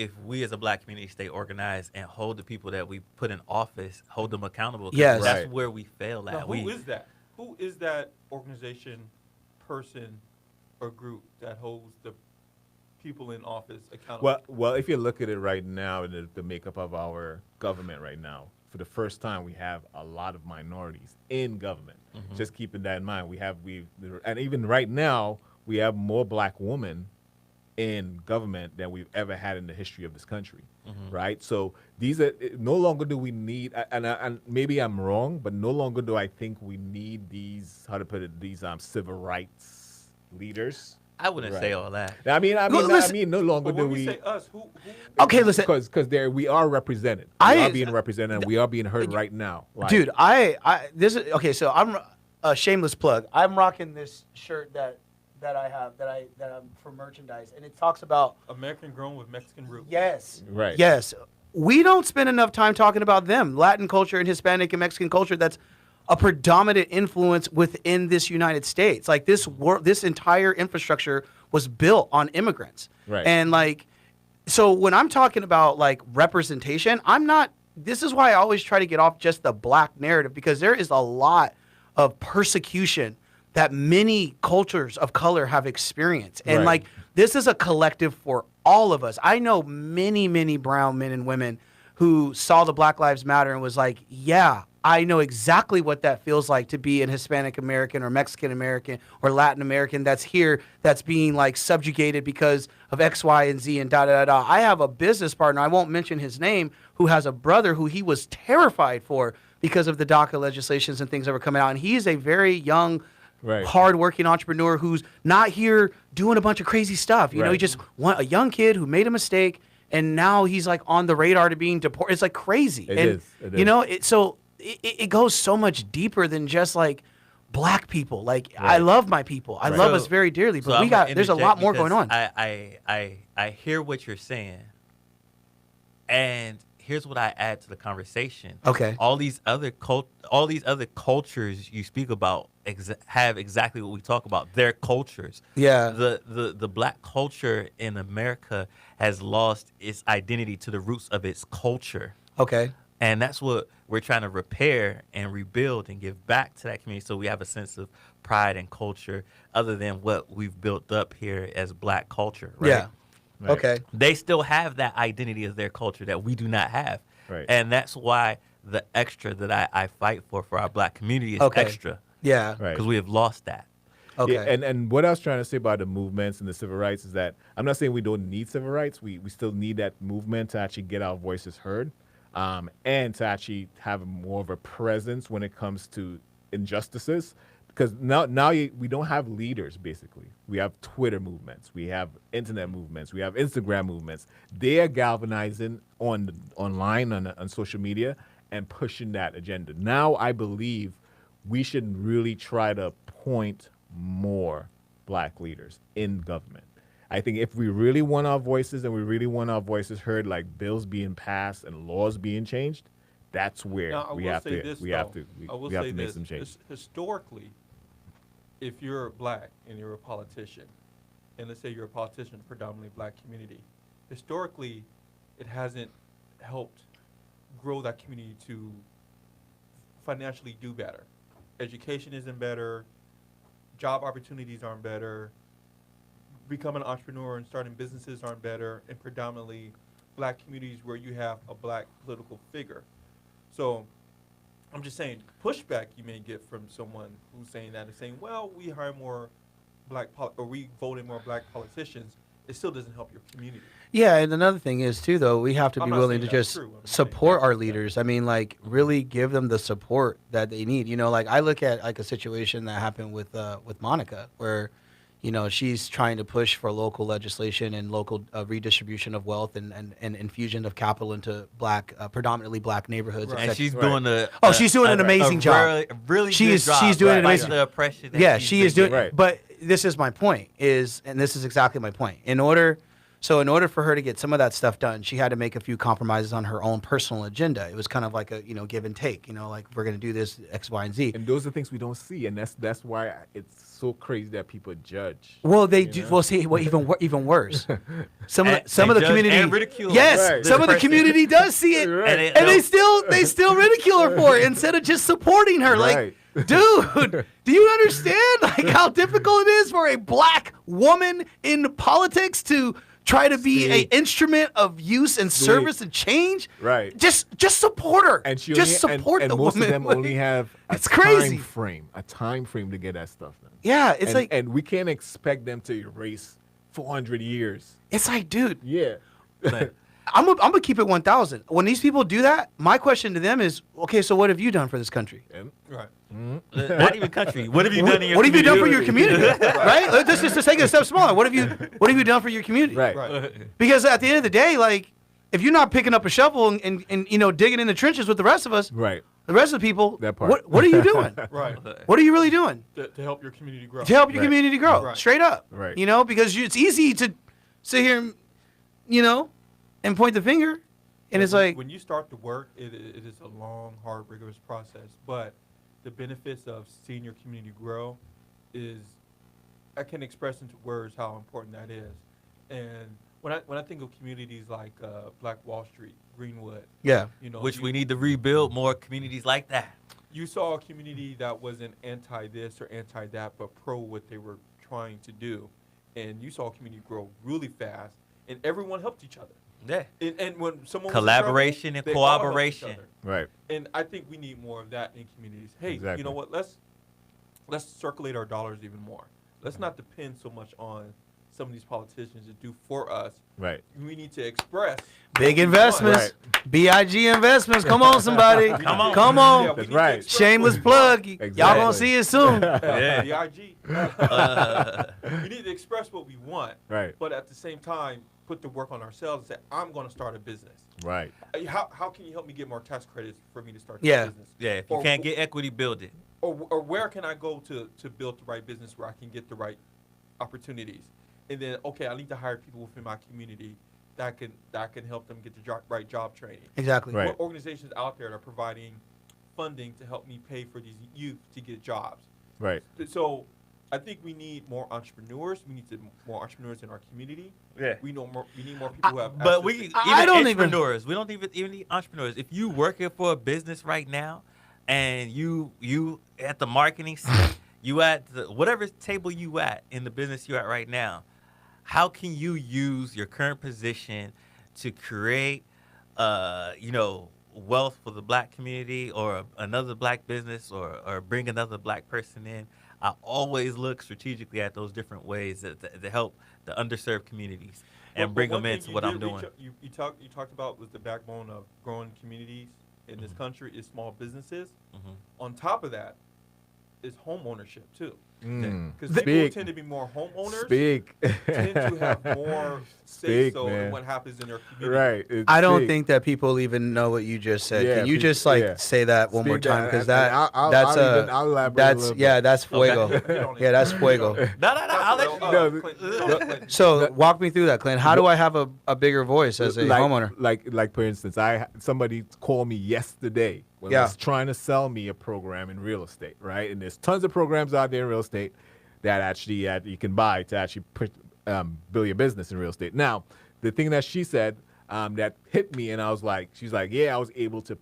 as a black community stay organized and hold the people that we put in office, hold them accountable. 'Cause Yes. That's Right. where we fail at. Now, who is that? Who is that organization, person, or group that holds the people in office accountable? Well, if you look at it right now, the makeup of our government right now, for the first time, we have a lot of minorities in government. Just keeping that in mind, and even right now, we have more black women in government than we've ever had in the history of this country, right? So these are no longer do we need, and maybe I'm wrong, but no longer do I think we need these, how to put it, these civil rights leaders. I wouldn't say all that. I mean, listen, no longer But do when we we. say us, who Okay, listen. Because there we are represented. We are being represented, and we are being heard right now. Like, Dude, I this is okay. So I'm a shameless plug. I'm rocking this shirt that I'm for merchandise, and it talks about American grown with Mexican roots. yes, Right. yes. We don't spend enough time talking about them, Latin culture and Hispanic and Mexican culture. That's a predominant influence within this United States. Like this entire infrastructure was built on immigrants, Right. and like, so when I'm talking about like representation, I'm not. This is why I always try to get off just the black narrative, because there is a lot of persecution that many cultures of color have experienced. And Right. like, this is a collective for all of us. I know many, many brown men and women who saw the Black Lives Matter and was like, yeah, I know exactly what that feels like to be an Hispanic American or Mexican American or Latin American that's here, that's being like subjugated because of X, Y, and Z and da da da da. I have a business partner, I won't mention his name, who has a brother who he was terrified for because of the DACA legislations and things that were coming out. And he is a very young, Right. hard-working entrepreneur who's not here doing a bunch of crazy stuff. You know, he Right. just want a young kid who made a mistake, and now he's like on the radar to being deported. It's like crazy. It and, is. It You is. know, it goes so much deeper than just like black people. Like, I Right. love my people. I Right. love So- us very dearly, but So we I'm got gonna there's a lot interject more going because on. I hear what you're saying, and here's what I add to the conversation. Okay. All these other cultures you speak about have exactly what we talk about. Their cultures. Yeah. The black culture in America has lost its identity to the roots of its culture. Okay. And that's what we're trying to repair and rebuild and give back to that community, so we have a sense of pride and culture other than what we've built up here as black culture, right? Yeah. Right. Okay. They still have that identity of their culture that we do not have. Right. And that's why the extra that I fight for our black community is Okay. extra, Yeah. Right. because we have lost that. Okay. Yeah, and what I was trying to say about the movements and the civil rights is that I'm not saying we don't need civil rights. We still need that movement to actually get our voices heard, and to actually have more of a presence when it comes to injustices. Because we don't have leaders, basically. We have Twitter movements. We have internet movements. We have Instagram movements. They are galvanizing online on social media and pushing that agenda. Now I believe we should really try to point more black leaders in government. I think if we really want our voices and we really want our voices heard, like bills being passed and laws being changed, that's where Now, I we will have say to this, we have though. to I will we have say to make this. some changes. Historically, if you're black and you're a politician, and let's say you're a politician, predominantly black community, historically, it hasn't helped grow that community to financially do better. Education isn't better. Job opportunities aren't better. Becoming an entrepreneur and starting businesses aren't better in predominantly black communities where you have a black political figure. So I'm just saying, pushback you may get from someone who's saying that and saying, well, we hire more or we vote in more black politicians. It still doesn't help your community. Yeah, and another thing is too, though, we have to I'm be not willing to saying that's just true. I'm just support saying our that's- leaders. I mean, like, really give them the support that they need. You know, like I look at like a situation that happened with Monica, where, you know, she's trying to push for local legislation and local redistribution of wealth and infusion of capital into black, predominantly black neighborhoods. Right. And et cetera. she's Right. doing She's doing an amazing job. Really She good is- job. she's doing an despite amazing- the oppression. That Yeah, she's she been is doing. getting. Right. But this is my point. And this is exactly my point. In order for her to get some of that stuff done, she had to make a few compromises on her own personal agenda. It was kind of like a give and take. You know, like we're gonna do this X, Y, and Z. And those are things we don't see, and that's why it's so crazy that people judge. Well, they You do. know? Well, see, even worse. Some of And the they judge community and ridicule Yes, Right. some of the person. community does see it, Right. And and they still ridicule her for it instead of just supporting her. Right. Like, dude, do you understand like how difficult it is for a black woman in politics to try to be See. an instrument of use and service and change? Right. Just support her. And she just only, support and the most woman. of them Like, only have a it's crazy. time frame to get that stuff done. yeah, it's and, like and we can't expect them to erase 400 years. It's like, dude, Yeah. Like, I'm gonna keep it 1,000. When these people do that, my question to them is, okay, so what have you done for this country? And Right. not even country. What have you done in your What have you done for your community? community? Right? Let's just take it a step smaller. What have you done for your community? right. Right. Because at the end of the day, like, if you're not picking up a shovel and you know, digging in the trenches with the rest of us, Right. the rest of the people, That part. what are you doing? Right. What are you really doing To help your community grow. to help your Right. community grow? Right. Straight up. Right. You know, because it's easy to sit here, and, you know, and point the finger, and it's when, like, when you start to work, it is a long, hard, rigorous process. But the benefits of seeing your community grow is, I can express into words how important that is. And when I think of communities like Black Wall Street, Greenwood, yeah, you know, Which you, we need to rebuild more communities like that. you saw a community that wasn't anti this or anti that, but pro what they were trying to do, and you saw a community grow really fast, and everyone helped each other. Yeah. And when someone Collaboration was and in trouble, they all helped each cooperation. other. Right. And I think we need more of that in communities. Hey, Exactly. you know what? Let's circulate our dollars even more. Let's not depend so much on some of these politicians to do for us. Right. We need to express big what we investments, Right. BIG investments. Come on, somebody, want. Come on. come on. Yeah, we That's need to right. express Shameless what we want. plug. Y'all Exactly. gonna see it soon. Yeah. The IG. We need to express what we want, Right. but at the same time, put the work on ourselves and say, I'm going to start a business. Right. How can you help me get more tax credits for me to start Yeah. this business? Yeah, if you Or- can't get equity, build it. Or where can I go to build the right business where I can get the right opportunities? And then, okay, I need to hire people within my community that can help them get the right job training. Exactly. Right. What organizations out there that are providing funding to help me pay for these youth to get jobs? Right. So I think we need more entrepreneurs. We need more entrepreneurs in our community. Yeah. We need more people who have But access we to- even I don't even- entrepreneurs. We don't even need entrepreneurs. If you working for a business right now, and you at the marketing seat, you at the, whatever table you at in the business you at right now, how can you use your current position to create, wealth for the black community or another black business or bring another black person in? I always look strategically at those different ways to help the underserved communities and But bring one them thing into you what I'm did doing. reach- You talked about was the backbone of growing communities in this country is small businesses. Mhm. On top of that, is home ownership too. Mm. Because people Speak. tend to be more homeowners, Speak. tend to have more say Speak, so in man. what happens in their community. Right. It's I don't big. think that people even know what you just said. Yeah, Can you people- just like yeah. say that one more Speak time? that, Because and I'll elaborate a that's little yeah, bit. that's fuego. Get on it. Yeah, that's fuego. No. I'll let you. No, Clint. So walk me through that, Clint. How do I have a bigger voice as a homeowner? Like for instance, somebody called me yesterday when Yeah. was trying to sell me a program in real estate, right? And there's tons of programs out there in real estate that actually you can buy to actually build your business in real estate. Now, the thing that she said that hit me, and I was like, she's like, yeah, I was able to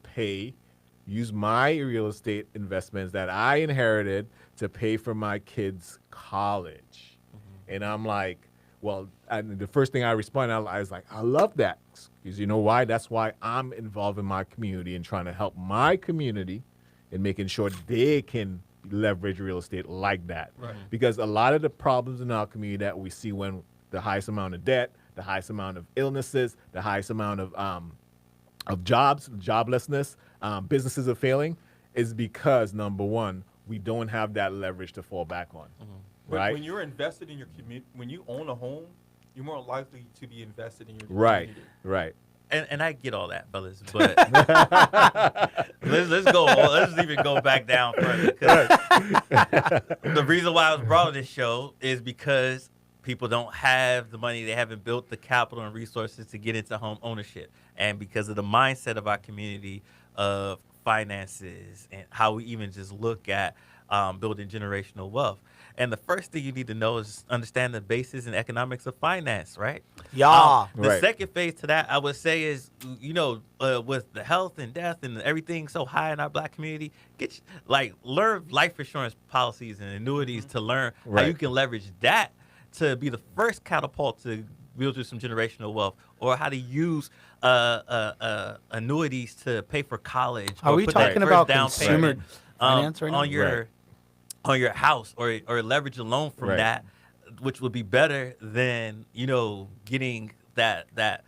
use my real estate investments that I inherited to pay for my kids' college. And I'm like, well, and the first thing I responded, I was like, I love that. Because you know why? That's why I'm involved in my community and trying to help my community and making sure they can leverage real estate like that. Right. Because a lot of the problems in our community that we see when the highest amount of debt, the highest amount of illnesses, the highest amount of jobs, joblessness, businesses are failing, is because, number one, we don't have that leverage to fall back on. Right? When you're invested in your community, when you own a home, you're more likely to be invested in your Right, community. right. And I get all that, fellas, but let's go. Let's even go back down further. 'Cause the reason why I was brought on this show is because people don't have the money, they haven't built the capital and resources to get into home ownership, and because of the mindset of our community of finances and how we even just look at building generational wealth. And the first thing you need to know is understand the basis and economics of finance, right? Yeah. The Right. second phase to that, I would say, is with the health and death and everything so high in our black community, learn life insurance policies and annuities to learn how Right. you can leverage that to be the first catapult to build you some generational wealth, or how to use annuities to pay for college. Are or we put that talking first about down consumer payment, finance right now? on your house, or leverage a loan from Right. that. which would be better than getting that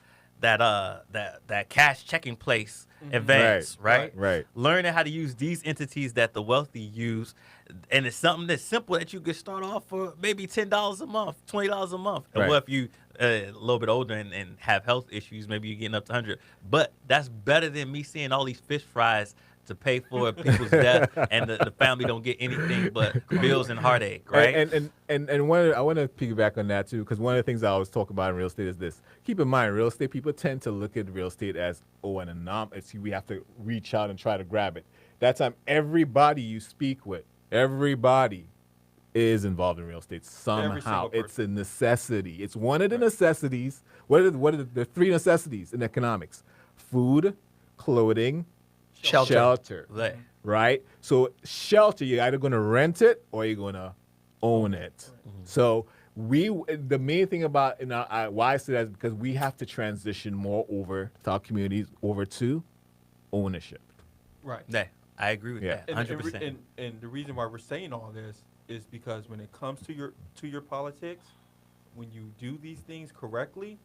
cash checking place advance, right? Right. Learning how to use these entities that the wealthy use, and it's something that's simple that you could start off for maybe $10 a month, $20 a month. And Right. what if you a little bit older and have health issues, maybe you're getting up to 100. But that's better than me seeing all these fish fries to pay for people's death, and the family don't get anything but bills and heartache, right? And one, I want to piggyback on that too, because one of the things I always talk about in real estate is this. Keep in mind, real estate people tend to look at real estate as an anomaly. We have to reach out and try to grab it. That time, everybody you speak with, everybody is involved in real estate somehow. single person. It's a necessity. It's one of the necessities. What are the three necessities in economics? Food, clothing, shelter. Like, Right? So shelter, you're either going to rent it or you're going to own it. So the main thing about why I say that is because we have to transition more over to our communities over to ownership. Right. yeah, I agree with Yeah. that, 100%. And the reason why we're saying all this is because when it comes to your politics, when you do these things correctly,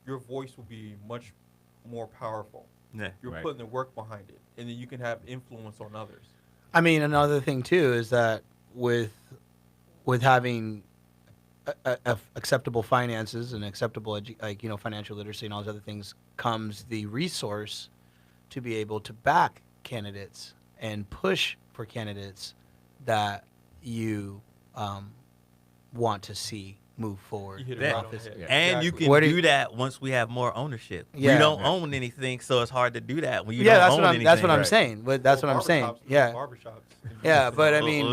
your voice will be much more powerful. Yeah. You're Right. putting the work behind it, and then you can have influence on others. I mean, another thing too is that with having acceptable finances and acceptable financial literacy and all those other things comes the resource to be able to back candidates and push for candidates that you want to see move forward You hit it in right on office. the head. Yeah. And you Exactly. can Where do do you- that once we have more ownership. Yeah. We don't Yeah. own anything, so it's hard to do that when you Yeah, don't that's own what I'm. anything. That's what I'm Right. saying. But that's what I'm saying. Barbershops, Yeah, barbershops. yeah. But I mean,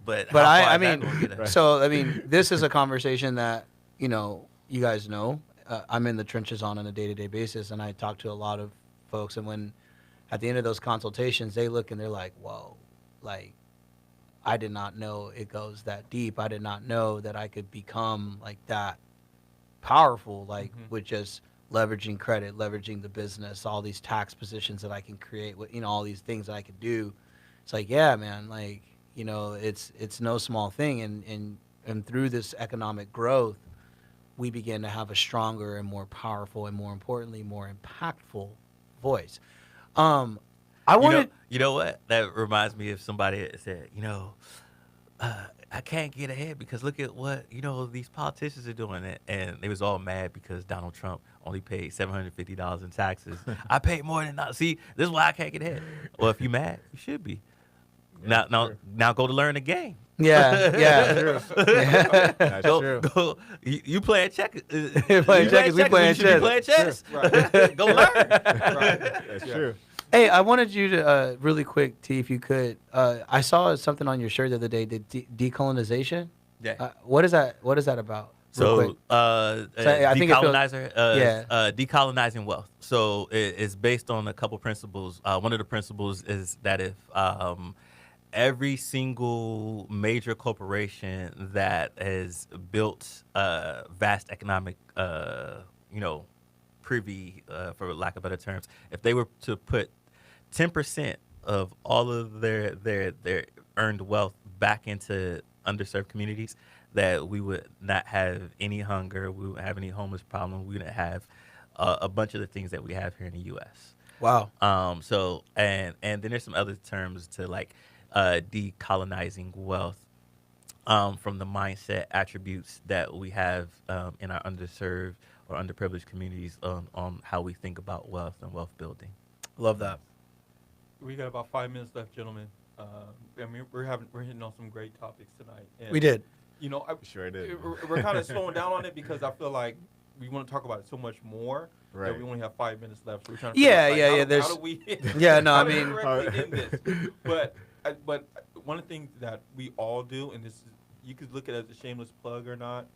but But how I far is that mean, gonna get us? so I mean, this is a conversation that you guys know. I'm in the trenches on a day-to-day basis, and I talk to a lot of folks. And when at the end of those consultations, they look and they're like, "Whoa, like I did not know it goes that deep. I did not know that I could become like that powerful, like with just leveraging credit, leveraging the business, all these tax positions that I can create, with all these things that I could do." It's like, yeah, man, like it's no small thing, and through this economic growth, we begin to have a stronger and more powerful and more importantly, more impactful voice. I wanted. You know what? That reminds me of somebody that said, I can't get ahead because look at what these politicians are doing, and they was all mad because Donald Trump only paid $750 in taxes. I paid more than that. See, this is why I can't get ahead. Well, if you mad, you should be. Now go to learn the game. Yeah, yeah. That's Go, true. go. You playing checkers. Playing checkers, we playing You should be chess. playing chess. Go learn. That's true. Hey, I wanted you to really quick, T, if you could. I saw something on your shirt the other day. The decolonization. Yeah. What is that? What is that about? Real So, quick. I think it feels- decolonizer, decolonizing wealth. So it's based on a couple principles. One of the principles is that if every single major corporation that has built vast economic, privy, for lack of better terms, if they were to put 10% of all of their earned wealth back into underserved communities, that we would not have any hunger, we wouldn't have any homeless problem, we wouldn't have a bunch of the things that we have here in the U.S. Wow. So and then there's some other terms to like decolonizing wealth from the mindset attributes that we have in our underserved or underprivileged communities on how we think about wealth and wealth building. Love that. We got about 5 minutes left, gentlemen. I mean, we're hitting on some great topics tonight. And, We did. Sure did. We're kind of slowing down on it because I feel like we want to talk about it so much more. Right. That we only have 5 minutes left. So we're trying to Yeah, figure out, yeah, how there's- do we? Yeah, no, how I do we mean- correctly end this? But one of the things that we all do, and this is, you could look at it as a shameless plug or not,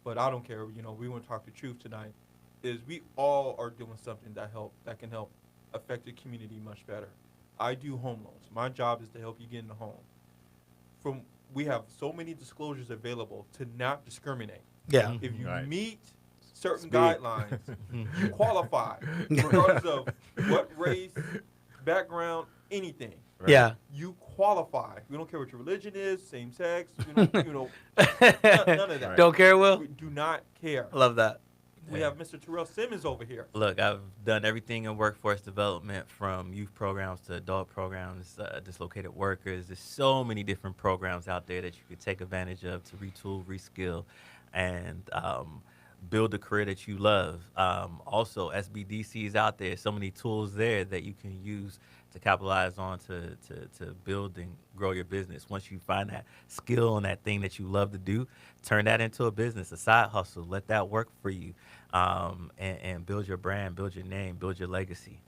but I don't care. We want to talk the truth tonight. Is we all are doing something that can help affect the community much better. I do home loans. My job is to help you get in the home. We have so many disclosures available to not discriminate. Yeah. If you Right. meet certain Speed. guidelines, you qualify, regardless of what race, background, anything. Right. Yeah. You qualify. We don't care what your religion is, same sex, none of that. Right. Don't care, Will? We do not care. I love that. We have Mr. Terrell Simmons over here. Look, I've done everything in workforce development, from youth programs to adult programs, dislocated workers. There's so many different programs out there that you could take advantage of to retool, reskill, and build a career that you love. Also, SBDC is out there. So many tools there that you can use to capitalize on to build and grow your business. Once you find that skill and that thing that you love to do, turn that into a business, a side hustle. Let that work for you, and build your brand, build your name, build your legacy.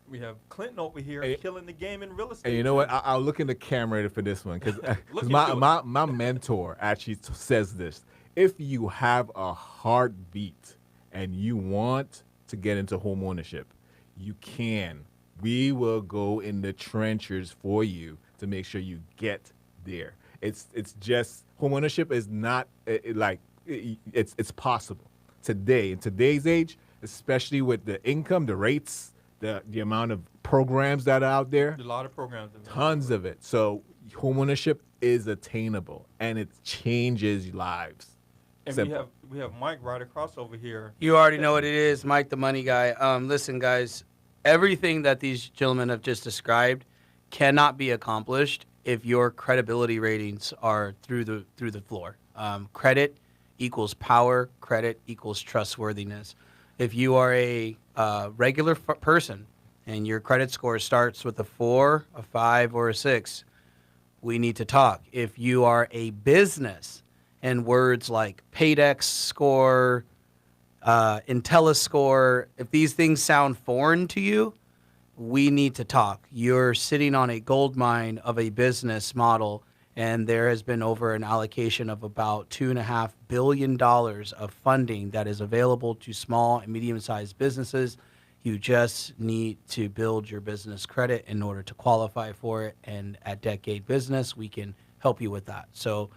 We have Clinton over here Hey, killing the game in real estate. And you know what? I'll look in the camera for this one because Look into it. my mentor actually says this. If you have a heartbeat and you want to get into home ownership, you can. We will go in the trenches for you to make sure you get there. It's just home ownership is not it's possible today in today's age, especially with the income, the rates, the amount of programs that are out there. A lot of programs. Tons of it. So homeownership is attainable and it changes lives. And Simple. we have Mike right across over here. You already know what it is, Mike, the money guy. Listen, guys, everything that these gentlemen have just described cannot be accomplished if your credibility ratings are through the floor. Credit equals power. Credit equals trustworthiness. If you are a regular person and your credit score starts with a 4, a 5, or a 6, we need to talk. If you are a business and words like Paydex score, IntelliScore, if these things sound foreign to you, we need to talk. You're sitting on a gold mine of a business model, and there has been over an allocation of about $2.5 billion of funding that is available to small and medium-sized businesses. You just need to build your business credit in order to qualify for it, and at Decade Business, we can help you with that. So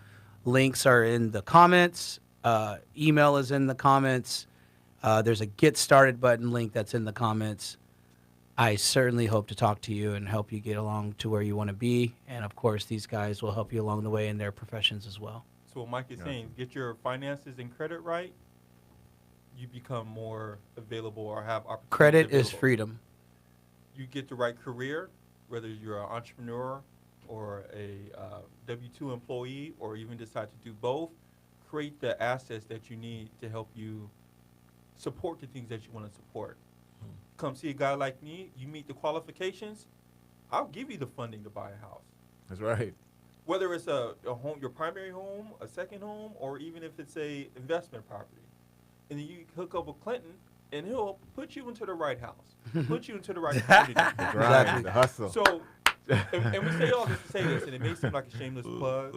links are in the comments. Email is in the comments. There's a Get Started button link that's in the comments. I certainly hope to talk to you and help you get along to where you want to be. And, of course, these guys will help you along the way in their professions as well. So what Mike is saying, get your finances and credit right, you become more available or have opportunities. Credit is available. freedom. You get the right career, whether you're an entrepreneur or a W-2 employee, or even decide to do both. Create the assets that you need to help you support the things that you want to support. Come see a guy like me, you meet the qualifications, I'll give you the funding to buy a house. That's right. Whether it's a home, your primary home, a second home, or even if it's a investment property. And then you hook up with Clinton, and he'll put you into the right house, put you into the right community. The grind, the hustle. So, and we say all this to say this, and it may seem like a shameless plug,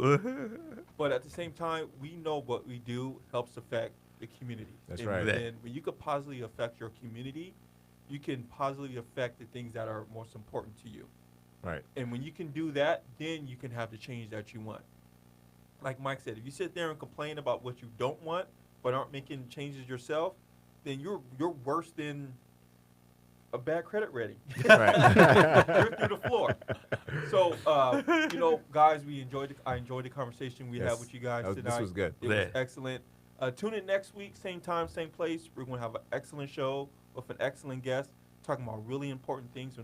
but at the same time, we know what we do helps affect the community. That's and right. when you could positively affect your community, you can positively affect the things that are most important to you. Right. And when you can do that, then you can have the change that you want. Like Mike said, if you sit there and complain about what you don't want, but aren't making changes yourself, then you're worse than a bad credit rating. Right. You're through the floor. So, guys, I enjoyed the conversation we had Yes. with you guys tonight. This was good. It was excellent. Tune in next week, same time, same place. We're going to have an excellent show with an excellent guest talking about really important things when it